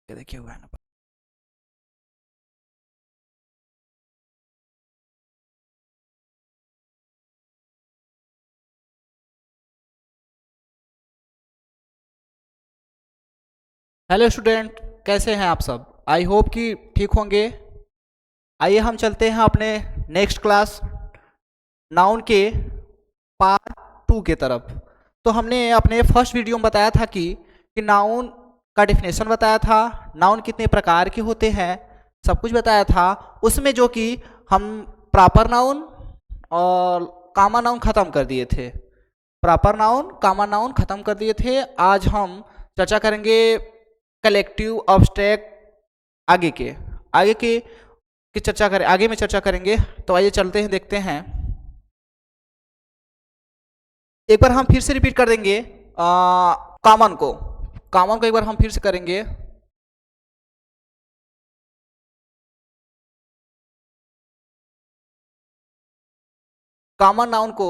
देखिए हुआ है ना। हेलो स्टूडेंट, कैसे हैं आप सब? आई होप कि ठीक होंगे। आइए हम चलते हैं अपने नेक्स्ट क्लास नाउन के पार्ट 2 के तरफ। तो हमने अपने फर्स्ट वीडियो में बताया था कि नाउन का डेफिनेशन बताया था, नाउन कितने प्रकार के होते हैं, सब कुछ बताया था। उसमें जो कि हम प्रॉपर नाउन और कॉमन नाउन ख़त्म कर दिए थे। प्रॉपर नाउन कॉमन नाउन ख़त्म कर दिए थे। आज हम चर्चा करेंगे कलेक्टिव ऑब्स्ट्रैक्ट आगे के की चर्चा करें, आगे में चर्चा करेंगे। तो आइए चलते हैं, देखते हैं। एक बार हम फिर से रिपीट कर देंगे कॉमन को एक बार हम फिर से करेंगे। कॉमन नाउन को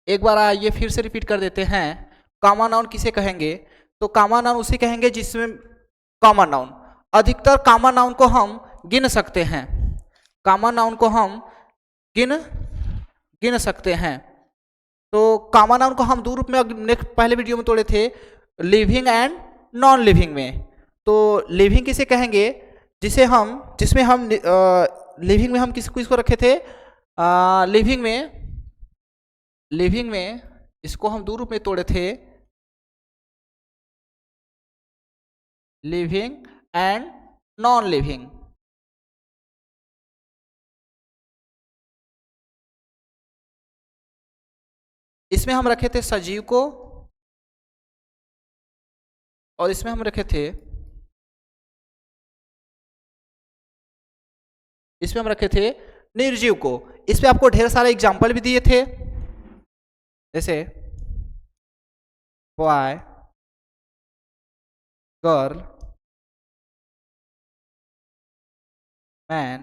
एक बार आइए फिर से रिपीट कर देते हैं। कॉमन नाउन किसे कहेंगे? तो कॉमन नाउन उसे कहेंगे जिसमें कॉमन नाउन, अधिकतर कॉमन नाउन को हम गिन सकते हैं। कॉमन नाउन को हम गिन गिन सकते हैं। तो कॉमन नाउन को हम दो रूप में नेक्स्ट पहले वीडियो में तोड़े थे, लिविंग एंड नॉन लिविंग में। तो लिविंग किसे कहेंगे? जिसमें हम लिविंग में हम किसको रखे थे? लिविंग में इसको हम दो रूप में तोड़े थे, लिविंग एंड नॉन लिविंग। इसमें हम रखे थे सजीव को, और इसमें हम रखे थे निर्जीव को। इस पे आपको ढेर सारे एग्जाम्पल भी दिए थे, जैसे बॉय, गर्ल, मैन,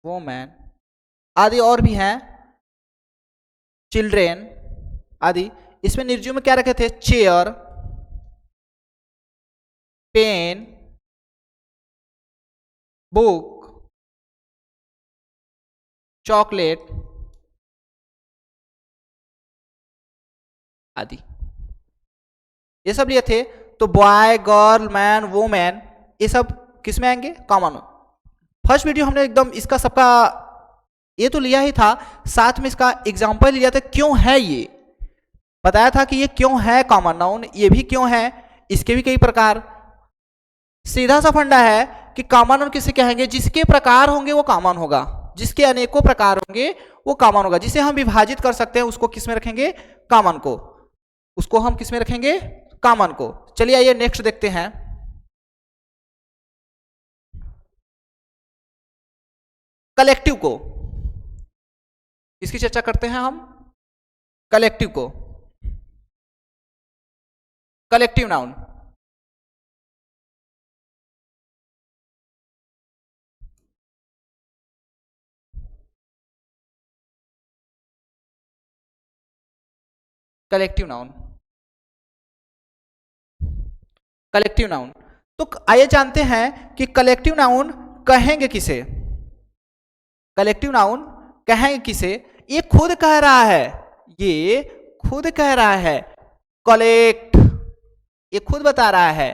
वोमैन आदि, और भी हैं, चिल्ड्रेन आदि। इसमें निर्जीव में क्या रखे थे? चेयर, पेन, बुक, चॉकलेट आदि, ये सब लिए थे। तो बॉय, गर्ल, मैन, वोमैन, ये सब किस में आएंगे? कॉमन। फर्स्ट वीडियो हमने एकदम इसका सबका ये तो लिया ही था, साथ में इसका एग्जाम्पल लिया था, क्यों है ये बताया था कि ये क्यों है कॉमन नाउन, ये भी क्यों है, इसके भी कई प्रकार। सीधा सा फंडा है कि कॉमन नाउन किसे कहेंगे? जिसके प्रकार होंगे वो कॉमन होगा, जिसके अनेकों प्रकार होंगे वो कॉमन होगा। जिसे हम विभाजित कर सकते हैं उसको किस में रखेंगे? कॉमन को। उसको हम किस में रखेंगे? कॉमन को। चलिए आइए नेक्स्ट देखते हैं। कलेक्टिव को, इसकी चर्चा करते हैं हम। कलेक्टिव को, collective noun. Collective noun, collective noun. तो आइए जानते हैं कि कलेक्टिव नाउन कहेंगे किसे? कलेक्टिव नाउन कहेंगे किसे? ये खुद कह रहा है, ये खुद कह रहा है कलेक्ट, ये खुद बता रहा है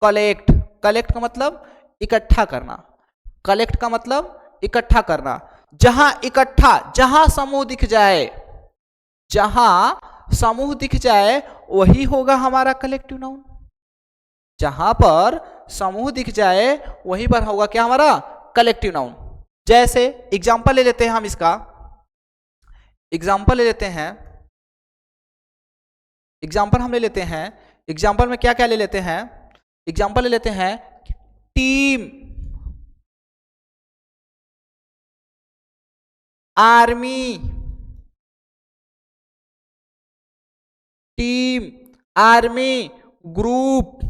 कलेक्ट। कलेक्ट का मतलब इकट्ठा करना, कलेक्ट का मतलब इकट्ठा करना। जहां इकट्ठा, जहां समूह दिख जाए, जहां समूह दिख जाए वही होगा हमारा कलेक्टिव नाउन। जहां पर समूह दिख जाए वहीं पर होगा क्या? हमारा कलेक्टिव नाउन। जैसे एग्जाम्पल ले लेते हैं हम इसका, एग्जाम्पल ले लेते हैं, एग्जाम्पल हम ले लेते हैं। एग्जाम्पल में क्या क्या ले लेते हैं? एग्जाम्पल ले लेते हैं team, army, team, army, group,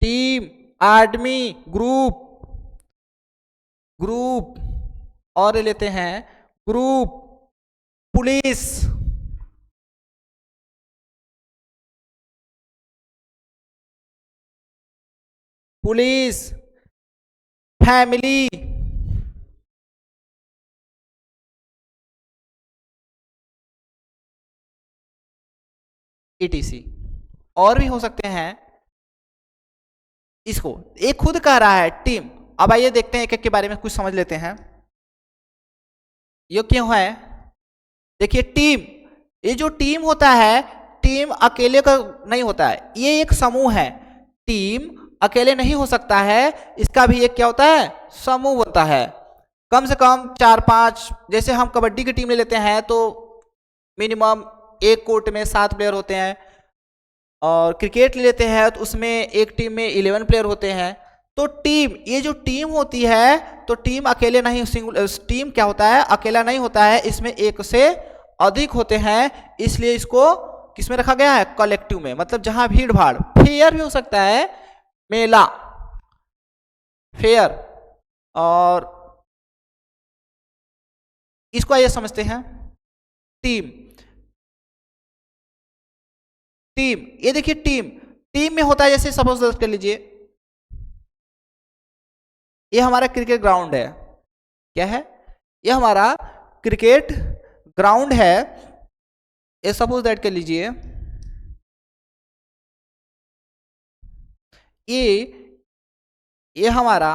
team, army, group, group, और ले लेते हैं group, police, police, family, etc। और भी हो सकते हैं। इसको एक खुद कह रहा है टीम। अब आइए देखते हैं एक एक के बारे में कुछ समझ लेते हैं। ये क्यों है? देखिए टीम, ये जो टीम होता है, टीम अकेले का नहीं होता है, ये एक समूह है। टीम अकेले नहीं हो सकता है, इसका भी एक क्या होता है? समूह बनता है। कम से कम 4-5, जैसे हम कबड्डी की टीम ले लेते हैं तो मिनिमम एक कोर्ट में 7 प्लेयर होते हैं, और क्रिकेट ले लेते हैं तो उसमें एक टीम में 11 प्लेयर होते हैं। तो टीम, ये जो टीम होती है, तो टीम अकेले नहीं, टीम क्या होता है? अकेला नहीं होता है, इसमें एक से अधिक होते हैं, इसलिए इसको किस में रखा गया है? कलेक्टिव में। मतलब जहां भीड़ भाड़, फेयर भी हो सकता है, मेला, फेयर। और इसको आइए समझते हैं। टीम, टीम, ये देखिए टीम, टीम में होता है जैसे सपोज कर लीजिए ये हमारा क्रिकेट ग्राउंड है। क्या है? ये हमारा क्रिकेट ग्राउंड है। ये सपोज दैट कर लीजिए ये हमारा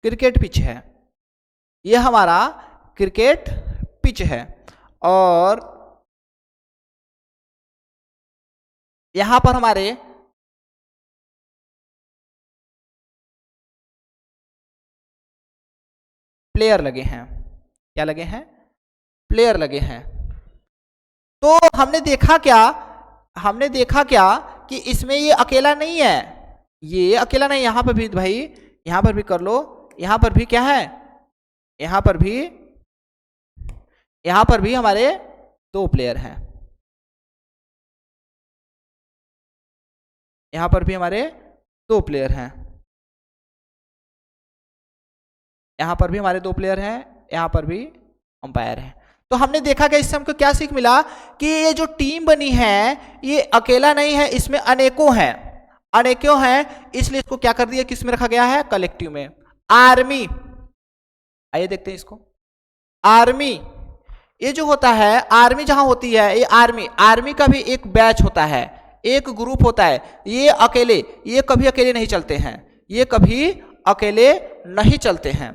क्रिकेट पिच है। ये हमारा क्रिकेट पिच है, और यहां पर हमारे प्लेयर लगे हैं। क्या लगे हैं? प्लेयर लगे हैं। तो हमने देखा क्या कि इसमें ये अकेला नहीं है, ये अकेला नहीं। यहां पर भी भाई, यहां पर भी कर लो, यहां पर भी क्या है? यहां पर भी हमारे 2 प्लेयर हैं। यहां पर भी हमारे 2 प्लेयर हैं। यहां पर भी हमारे 2 प्लेयर हैं, यहां पर भी अंपायर है। तो हमने देखा कि इससे हमको क्या सीख मिला कि ये जो टीम बनी है ये अकेला नहीं है, इसमें अनेकों हैं, अनेकों हैं, इसलिए इसको क्या कर दिया? किस में रखा गया है? कलेक्टिव में। आर्मी, आइए देखते हैं इसको। आर्मी, ये जो होता है, आर्मी जहां होती है, ये आर्मी का भी एक बैच होता है, एक ग्रुप होता है। ये कभी अकेले नहीं चलते हैं, ये कभी अकेले नहीं चलते हैं।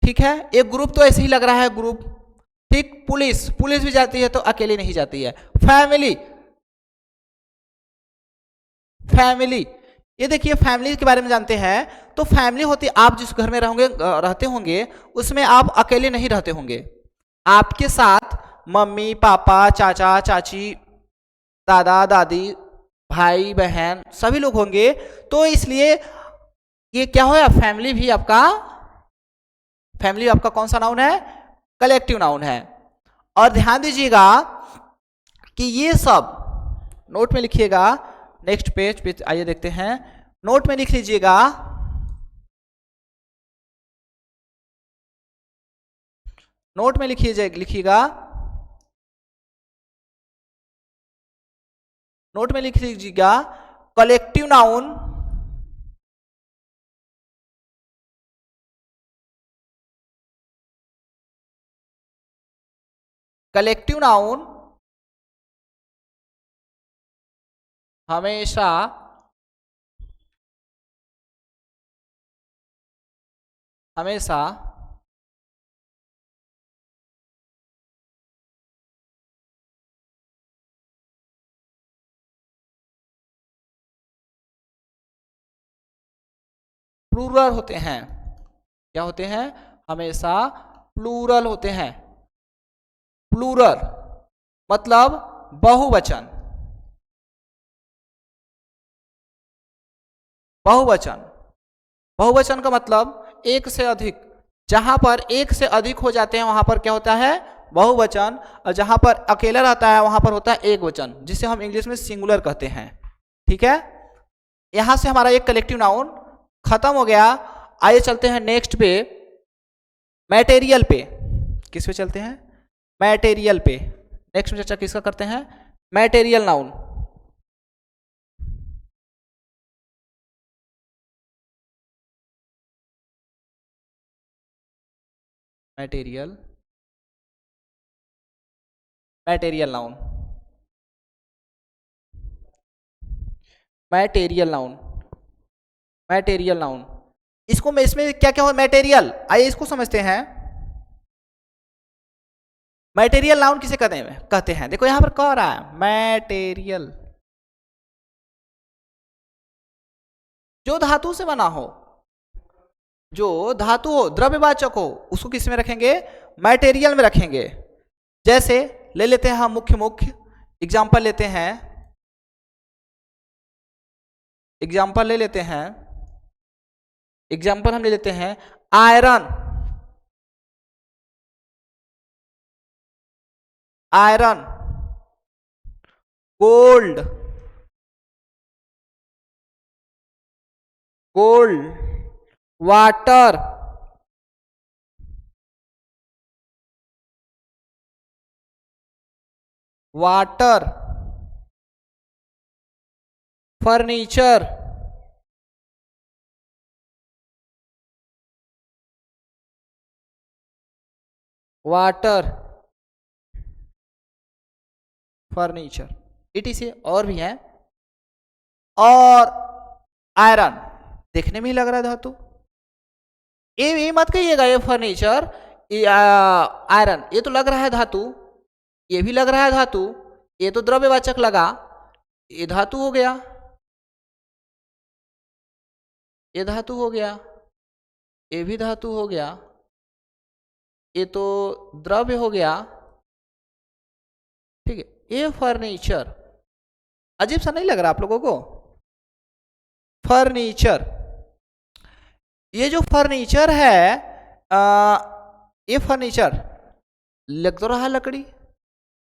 ठीक है, एक ग्रुप तो ऐसे ही लग रहा है ग्रुप। ठीक, पुलिस भी जाती है तो अकेले नहीं जाती है। फैमिली, ये देखिए फैमिली के बारे में जानते हैं। तो फैमिली होती, आप जिस घर में रहते होंगे उसमें आप अकेले नहीं रहते होंगे, आपके साथ मम्मी पापा, चाचा चाची, दादा दादी, भाई बहन सभी लोग होंगे। तो इसलिए ये क्या होगा? फैमिली भी आपका कौन सा नाउन है? कलेक्टिव नाउन है। और ध्यान दीजिएगा कि ये सब नोट में लिखिएगा। नेक्स्ट पेज पे आइए देखते हैं। नोट में लिख लीजिएगा, नोट में लिखिएगा, नोट में लिख लीजिएगा कलेक्टिव नाउन हमेशा प्लूरल होते हैं। क्या होते हैं? हमेशा प्लूरल होते हैं। प्लूरल मतलब बहुवचन। बहुवचन का मतलब एक से अधिक। जहां पर एक से अधिक हो जाते हैं वहां पर क्या होता है? बहुवचन। और जहां पर अकेला रहता है वहां पर होता है एक वचन, जिसे हम इंग्लिश में सिंगुलर कहते हैं। ठीक है, यहां से हमारा एक कलेक्टिव नाउन खत्म हो गया। आइए चलते हैं नेक्स्ट पे, मैटेरियल पे। किस पे चलते हैं? मैटेरियल पे। नेक्स्ट में चर्चा किसका करते हैं? Material noun. Material, material noun, material noun, material noun. इसको मैं इसमें क्या क्या हो, मटेरियल, आइए इसको समझते हैं। मटेरियल नाउन किसे कहते हैं? देखो यहां पर कह रहा है मटेरियल, जो धातु से बना हो, जो धातु हो, द्रव्यवाचक हो, उसको किस में रखेंगे? मटेरियल में रखेंगे। जैसे ले लेते हैं हम मुख्य मुख्य एग्जाम्पल लेते हैं, एग्जाम्पल ले लेते हैं, एग्जाम्पल हम ले लेते हैं iron, iron, gold, gold, water, water, furniture, water, furniture, etc. और भी हैं। और आयरन देखने में ही लग रहा है धातु, ये मत कहिएगा ये फर्नीचर, आयरन ये तो लग रहा है धातु, ये भी लग रहा है धातु, ये तो द्रव्यवाचक लगा, ये धातु हो गया, ये धातु हो गया, ये भी धातु हो गया, ये तो द्रव्य हो गया, ठीक है। ये फर्नीचर, अजीब सा नहीं लग रहा आप लोगों को? फर्नीचर, ये जो फर्नीचर है, ये फर्नीचर लग तो रहा है लकड़ी,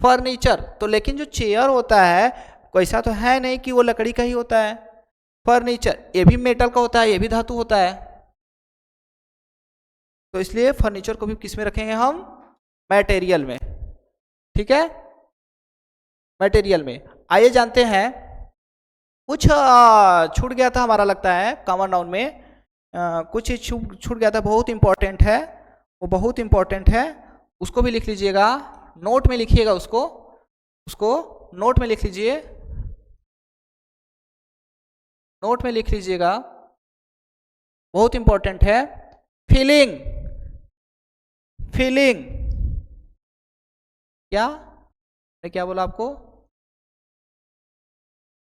फर्नीचर तो, लेकिन जो चेयर होता है वैसा तो है नहीं कि वो लकड़ी का ही होता है। फर्नीचर ये भी मेटल का होता है, ये भी धातु होता है, तो इसलिए फर्नीचर को भी किस में रखेंगे हम? मटेरियल में, ठीक है, मटेरियल में। आइए जानते हैं, कुछ छूट गया था हमारा लगता है कॉमन नाउन में, कुछ छूट गया था, बहुत इंपॉर्टेंट है वो, बहुत इंपॉर्टेंट है, उसको भी लिख लीजिएगा, नोट में लिखिएगा उसको, उसको नोट में लिख लीजिए, नोट में लिख लीजिएगा, बहुत इंपॉर्टेंट है। फीलिंग, फीलिंग, क्या मैं क्या बोला आपको?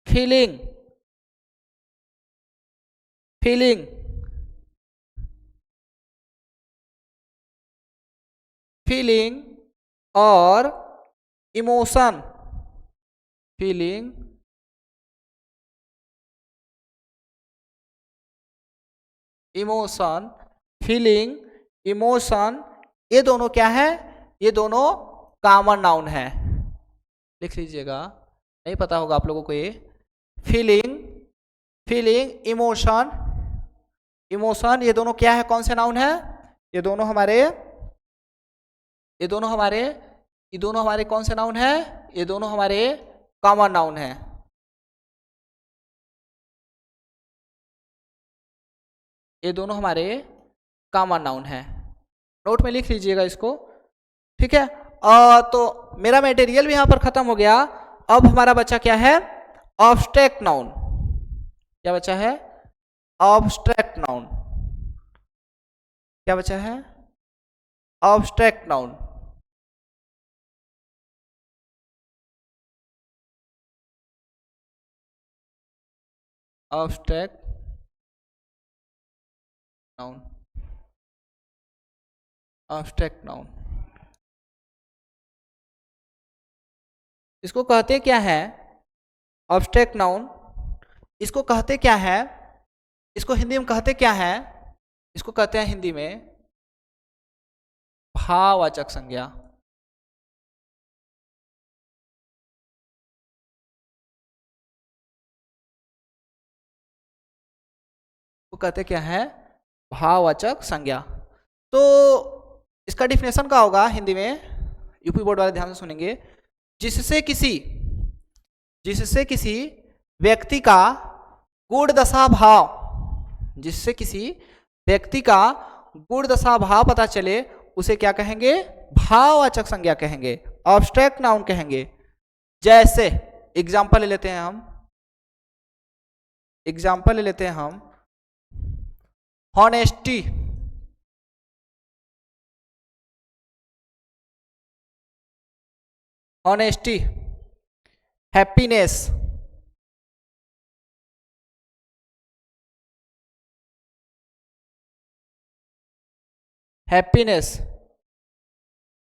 फीलिंग, फीलिंग, फीलिंग और emotion, feeling, emotion, feeling, emotion, ये दोनों क्या है? ये दोनों कॉमन नाउन है, लिख लीजिएगा, नहीं पता होगा आप लोगों को ये। फीलिंग, फीलिंग, इमोशन, इमोशन, ये दोनों क्या है? कौन से नाउन है? ये दोनों हमारे, ये दोनों हमारे, ये दोनों हमारे कौन से नाउन है? ये दोनों हमारे कॉमन नाउन है। ये दोनों हमारे कॉमन नाउन है, नोट में लिख लीजिएगा इसको, ठीक है। तो मेरा मटेरियल भी यहाँ पर खत्म हो गया। अब हमारा बच्चा क्या है? Obstruct noun. क्या बचा है? Obstruct noun. क्या बचा है? Obstruct noun. Obstruct noun, obstruct noun, इसको कहते क्या है? ऑब्स्ट्रैक्ट नाउन, इसको कहते क्या है? इसको हिंदी में कहते क्या है? इसको कहते हैं हिंदी में भाववाचक संज्ञा। वो कहते क्या है? भाववाचक संज्ञा। तो इसका डिफिनेशन क्या होगा हिंदी में? यूपी बोर्ड वाले ध्यान से सुनेंगे। जिससे किसी व्यक्ति का गुण दशा भाव, जिससे किसी व्यक्ति का गुण दशा भाव पता चले, उसे क्या कहेंगे? भाववाचक संज्ञा कहेंगे, एब्स्ट्रैक्ट नाउन कहेंगे। जैसे एग्जाम्पल ले लेते हैं हम, हॉनेस्टी, हैप्पीनेस,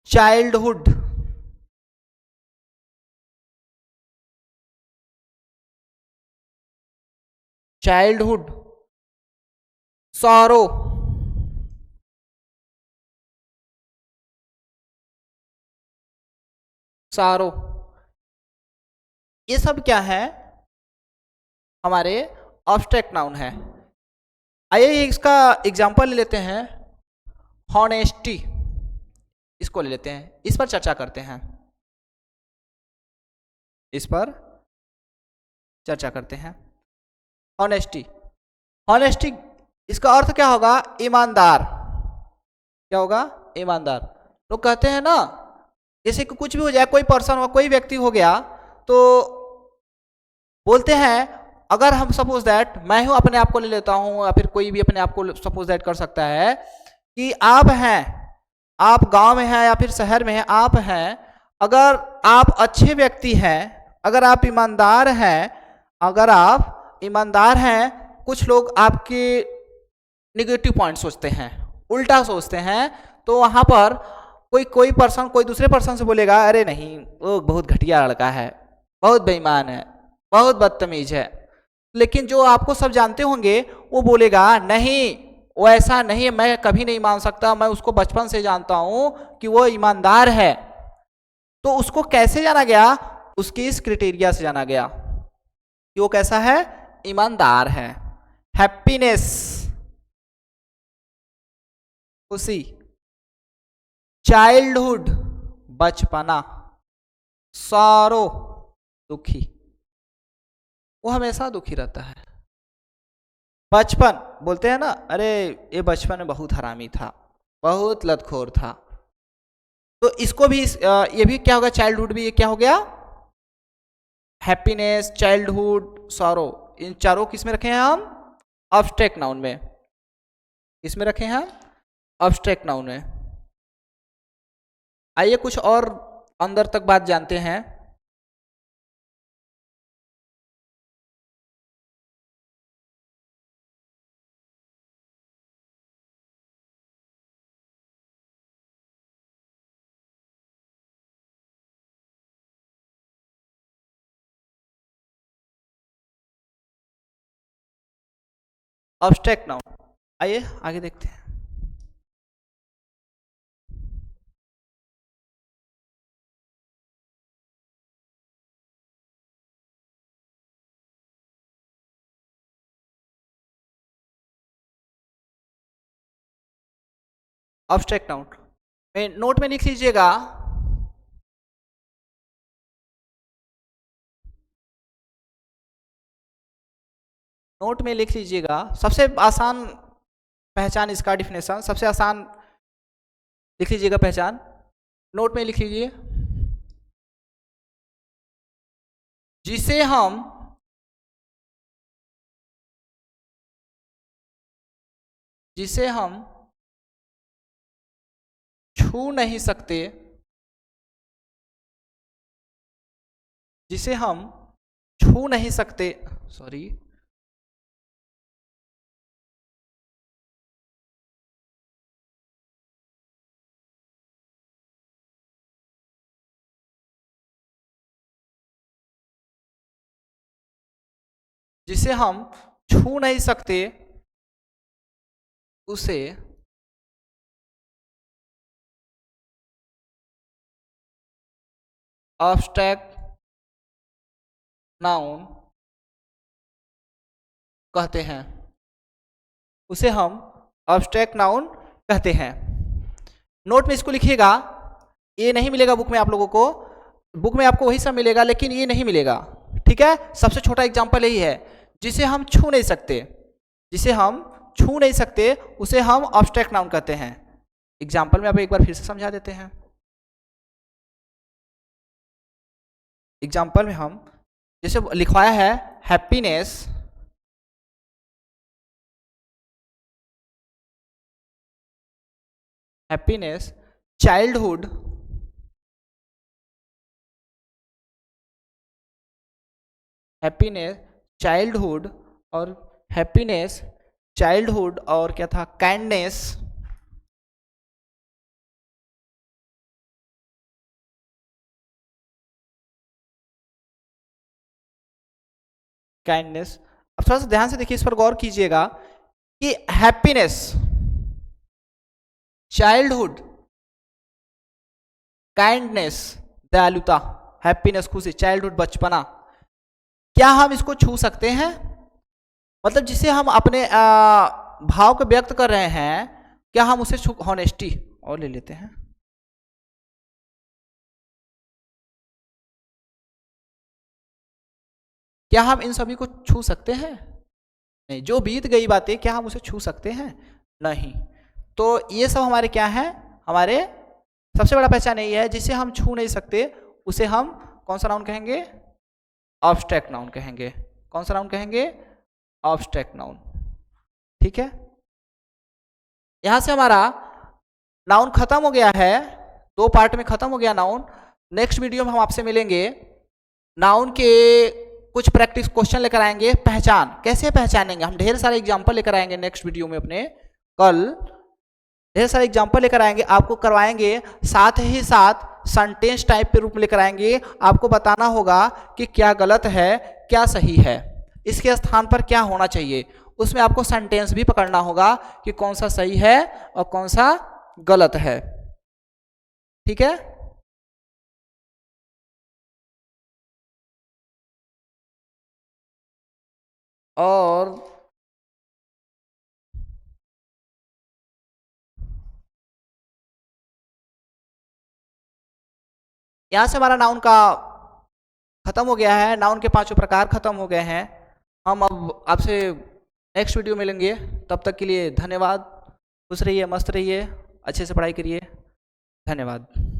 चाइल्डहुड, सॉरो, ये सब क्या है? हमारे एब्स्ट्रैक्ट नाउन है। आइए इसका एग्जाम्पल ले लेते हैं, हॉनेस्टी, इसको ले लेते हैं, इस पर चर्चा करते हैं, हॉनेस्टी इसका अर्थ क्या होगा? ईमानदार। क्या होगा? ईमानदार। लोग कहते हैं ना, जैसे कि कुछ भी हो जाए, कोई पर्सन हो, कोई व्यक्ति हो गया, तो बोलते हैं, अगर हम सपोज दैट, मैं हूं, अपने आप को ले लेता हूं, या फिर कोई भी अपने आप को सपोज दैट कर सकता है कि आप हैं, आप गांव में हैं या फिर शहर में हैं, आप हैं, अगर आप अच्छे व्यक्ति हैं, अगर आप ईमानदार हैं, कुछ लोग आपके निगेटिव पॉइंट सोचते हैं, उल्टा सोचते हैं, तो वहां पर कोई पर्सन कोई दूसरे पर्सन से बोलेगा, अरे नहीं, वो बहुत घटिया लड़का है, बहुत बेईमान है, बहुत बदतमीज है। लेकिन जो आपको सब जानते होंगे वो बोलेगा, नहीं वो ऐसा नहीं है, मैं कभी नहीं मान सकता, मैं उसको बचपन से जानता हूं कि वो ईमानदार है। तो उसको कैसे जाना गया? उसकी इस क्राइटेरिया से जाना गया कि वो कैसा है? ईमानदार है। हैप्पीनेस, खुशी, चाइल्डहुड, बचपना, सॉरो, दुखी, वो हमेशा दुखी रहता है। बचपन बोलते हैं ना, अरे ये बचपन में बहुत हरामी था, बहुत लतखोर था, तो इसको भी ये भी क्या होगा? चाइल्डहुड भी ये क्या हो गया? हैप्पीनेस, चाइल्डहुड, सॉरो, इन चारों किस में रखे हैं हम? एब्स्ट्रैक्ट नाउन में। इसमें रखे हैं एब्स्ट्रैक्ट नाउन में। आइए कुछ और अंदर तक बात जानते हैं। एब्स्ट्रैक्ट नाउन, आइए आगे देखते हैं। एब्स्ट्रैक्ट नाउन में नोट में लिख लीजिएगा, सबसे आसान पहचान इसका डिफिनेशन, सबसे आसान लिख लीजिएगा पहचान, नोट में लिख लीजिए, जिसे हम छू नहीं सकते, सॉरी, जिसे हम छू नहीं सकते, उसे एब्स्ट्रैक्ट नाउन कहते हैं, उसे हम एब्स्ट्रैक्ट नाउन कहते हैं। नोट में इसको लिखिएगा, ये नहीं मिलेगा बुक में आप लोगों को, बुक में आपको वही सब मिलेगा, लेकिन ये नहीं मिलेगा, ठीक है? सबसे छोटा एग्जांपल यही है, जिसे हम छू नहीं सकते, उसे हम एब्स्ट्रैक्ट नाउन कहते हैं। एग्जाम्पल में अब एक बार फिर से समझा देते हैं। एग्जाम्पल में हम जैसे लिखवाया है happiness, happiness, childhood, happiness, childhood, और हैप्पीनेस, चाइल्डहुड, और क्या था, काइंडनेस, काइंडनेस। अब थोड़ा सा ध्यान से देखिए, इस पर गौर कीजिएगा कि हैप्पीनेस, चाइल्डहुड, काइंडनेस दयालुता, हैप्पीनेस खुशी, चाइल्डहुड बचपना, क्या हम इसको छू सकते हैं? मतलब जिसे हम अपने भाव को व्यक्त कर रहे हैं, क्या हम उसे छू, हॉनेस्टी और ले लेते हैं, क्या हम इन सभी को छू सकते हैं? नहीं। जो बीत गई बातें, क्या हम उसे छू सकते हैं? नहीं। तो ये सब हमारे क्या है, हमारे सबसे बड़ा पहचान यही है, जिसे हम छू नहीं सकते उसे हम कौन सा नाउन कहेंगे? ऑब्स्ट्रैक्ट नाउन कहेंगे। कौन सा नाउन कहेंगे? Obstruct noun. ठीक है, यहां से हमारा नाउन खत्म हो गया है, 2 पार्ट में खत्म हो गया नाउन। नेक्स्ट वीडियो में हम आपसे मिलेंगे, नाउन के कुछ प्रैक्टिस क्वेश्चन लेकर आएंगे। पहचान कैसे पहचानेंगे, हम ढेर सारे एग्जांपल लेकर आएंगे नेक्स्ट वीडियो में अपने, कल ढेर सारे एग्जांपल लेकर आएंगे, आपको करवाएंगे, साथ ही साथ सेंटेंस टाइप के रूप में लेकर आएंगे। आपको बताना होगा कि क्या गलत है क्या सही है, इसके स्थान पर क्या होना चाहिए। उसमें आपको सेंटेंस भी पकड़ना होगा कि कौन सा सही है और कौन सा गलत है। ठीक है, और यहां से हमारा नाउन का खत्म हो गया है, नाउन के 5 प्रकार खत्म हो गए हैं। हम अब आपसे नेक्स्ट वीडियो मिलेंगे, तब तक के लिए धन्यवाद। खुश रहिए, मस्त रहिए, अच्छे से पढ़ाई करिए। धन्यवाद।